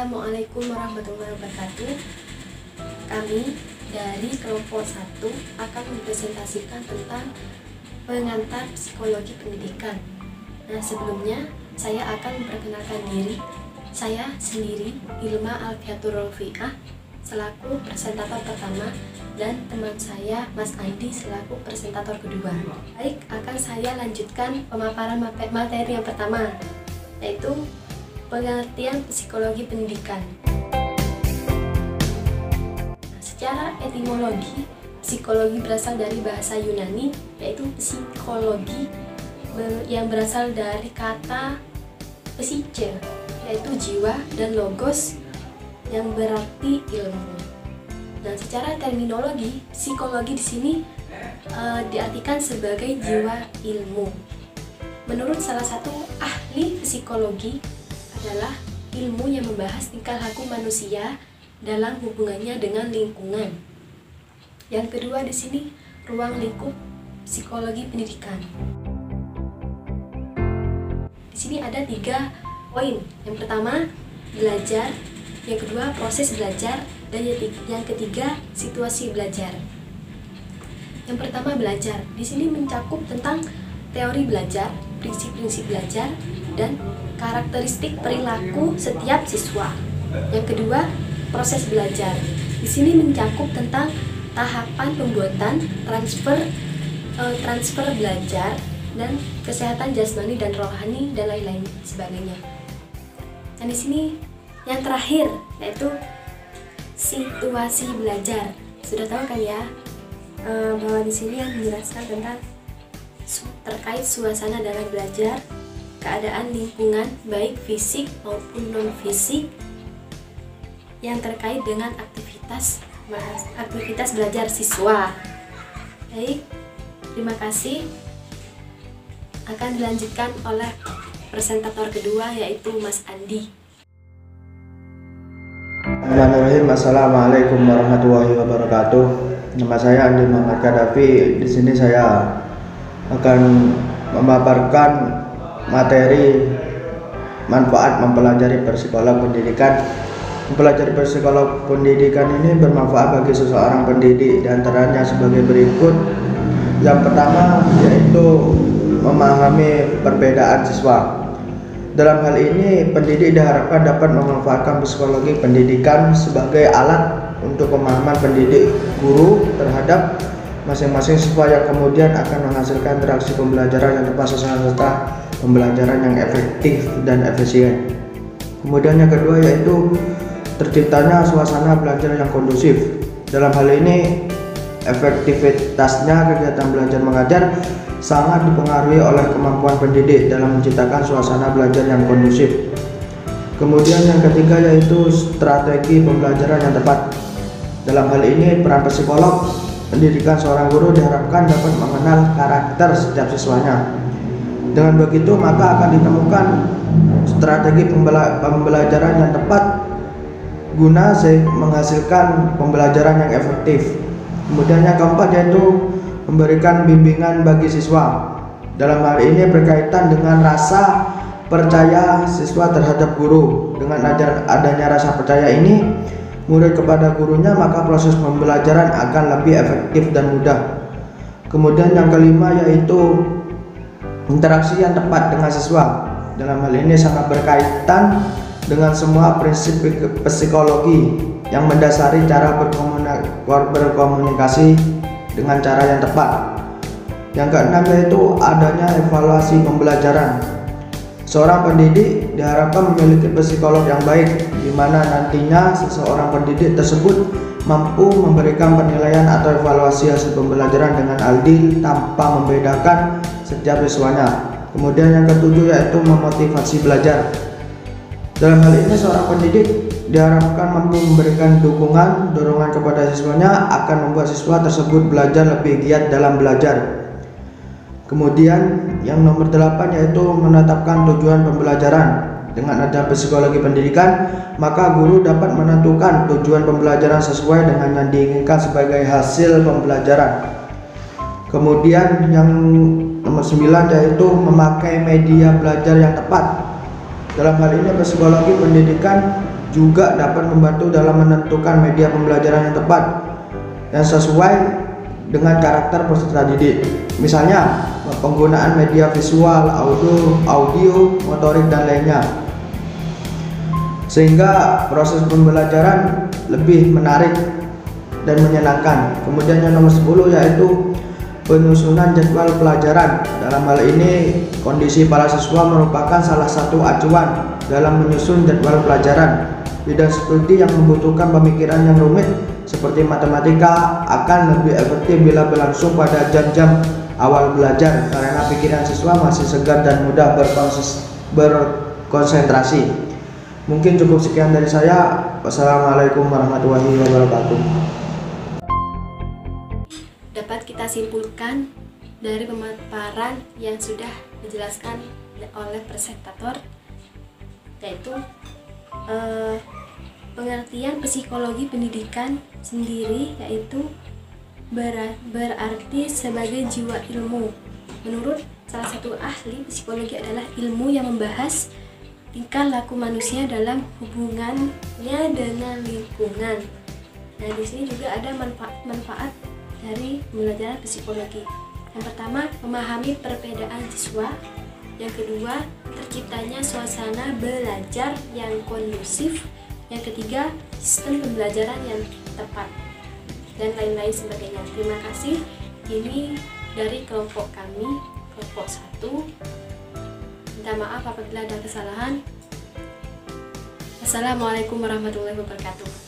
Assalamualaikum warahmatullahi wabarakatuh. Kami dari kelompok 1 akan mempresentasikan tentang pengantar psikologi pendidikan. Nah, sebelumnya saya akan memperkenalkan diri. Saya sendiri Ilma Alfiatur Rofiah selaku presentator pertama dan teman saya Mas Andi selaku presentator kedua. Baik, akan saya lanjutkan pemaparan materi yang pertama, yaitu pengertian psikologi pendidikan. Secara etimologi, psikologi berasal dari bahasa Yunani, yaitu psikologi yang berasal dari kata psyche, yaitu jiwa, dan logos yang berarti ilmu. Dan secara terminologi, psikologi di sini diartikan sebagai jiwa ilmu. Menurut salah satu ahli psikologi, adalah ilmu yang membahas tingkah laku manusia dalam hubungannya dengan lingkungan. Yang kedua di sini ruang lingkup psikologi pendidikan. Di sini ada 3 poin. Yang pertama belajar, yang kedua proses belajar, dan yang ketiga situasi belajar. Yang pertama belajar. Di sini mencakup tentang teori belajar, prinsip-prinsip belajar, dan karakteristik perilaku setiap siswa. Yang kedua, proses belajar. Di sini mencakup tentang tahapan pembuatan, transfer belajar, dan kesehatan jasmani dan rohani, dan lain-lain sebagainya. Dan di sini yang terakhir yaitu situasi belajar. Sudah tahu kan ya bahwa di sini yang menjelaskan tentang terkait suasana dalam belajar, keadaan lingkungan baik fisik maupun non fisik yang terkait dengan aktivitas belajar siswa. Baik, terima kasih. Akan dilanjutkan oleh presentator kedua yaitu Mas Andi. Bismillahirrahmanirrahim. Assalamualaikum warahmatullahi wabarakatuh. Nama saya Andi Muhammad Kadafi. Di sini saya akan memaparkan materi manfaat mempelajari psikolog pendidikan. Mempelajari psikolog pendidikan ini bermanfaat bagi seseorang pendidik, di antaranya sebagai berikut. Yang pertama yaitu memahami perbedaan siswa. Dalam hal ini pendidik diharapkan dapat memanfaatkan psikologi pendidikan sebagai alat untuk pemahaman pendidik guru terhadap masing-masing siswa yang kemudian akan menghasilkan interaksi pembelajaran yang tepat sasaran serta pembelajaran yang efektif dan efisien. Kemudian yang kedua yaitu terciptanya suasana belajar yang kondusif. Dalam hal ini efektivitasnya kegiatan belajar mengajar sangat dipengaruhi oleh kemampuan pendidik dalam menciptakan suasana belajar yang kondusif. Kemudian yang ketiga yaitu strategi pembelajaran yang tepat. Dalam hal ini peran psikolog pendidikan seorang guru diharapkan dapat mengenal karakter setiap siswanya. Dengan begitu maka akan ditemukan strategi pembelajaran yang tepat guna menghasilkan pembelajaran yang efektif. Kemudian yang keempat yaitu memberikan bimbingan bagi siswa. Dalam hal ini berkaitan dengan rasa percaya siswa terhadap guru. Dengan adanya rasa percaya ini murid kepada gurunya, maka proses pembelajaran akan lebih efektif dan mudah. Kemudian yang kelima yaitu interaksi yang tepat dengan siswa. Dalam hal ini sangat berkaitan dengan semua prinsip psikologi yang mendasari cara berkomunikasi dengan cara yang tepat. Yang keenam yaitu adanya evaluasi pembelajaran. Seorang pendidik diharapkan memiliki psikolog yang baik, di mana nantinya seseorang pendidik tersebut mampu memberikan penilaian atau evaluasi hasil pembelajaran dengan adil tanpa membedakan setiap siswanya. Kemudian yang ketujuh yaitu memotivasi belajar. Dalam hal ini seorang pendidik diharapkan mampu memberikan dorongan kepada siswanya akan membuat siswa tersebut belajar lebih giat dalam belajar. Kemudian yang nomor 8 yaitu menetapkan tujuan pembelajaran. Dengan ada psikologi pendidikan, maka guru dapat menentukan tujuan pembelajaran sesuai dengan yang diinginkan sebagai hasil pembelajaran. Kemudian yang nomor 9 yaitu memakai media belajar yang tepat. Dalam hal ini psikologi pendidikan juga dapat membantu dalam menentukan media pembelajaran yang tepat yang sesuai dengan karakter peserta didik. Misalnya, penggunaan media visual, audio, motorik dan lainnya. Sehingga proses pembelajaran lebih menarik dan menyenangkan. Kemudian yang nomor 10 yaitu penyusunan jadwal pelajaran. Dalam hal ini, kondisi para siswa merupakan salah satu acuan dalam menyusun jadwal pelajaran. Bidang seperti yang membutuhkan pemikiran yang rumit seperti matematika akan lebih efektif bila berlangsung pada jam-jam awal belajar karena pikiran siswa masih segar dan mudah berkonsentrasi. Mungkin cukup sekian dari saya. Wassalamualaikum warahmatullahi wabarakatuh. Dapat kita simpulkan dari pemaparan yang sudah dijelaskan oleh presentator, yaitu pengertian psikologi pendidikan sendiri yaitu berarti sebagai jiwa ilmu. Menurut salah satu ahli, psikologi adalah ilmu yang membahas tingkah laku manusia dalam hubungannya dengan lingkungan. Nah, di sini juga ada manfaat dari pembelajaran psikologi. Yang pertama, memahami perbedaan siswa. Yang kedua, terciptanya suasana belajar yang kondusif. Yang ketiga, sistem pembelajaran yang tepat, dan lain-lain sebagainya. Terima kasih. Ini dari kelompok kami, kelompok 1. Minta maaf apabila ada kesalahan. Wassalamualaikum warahmatullahi wabarakatuh.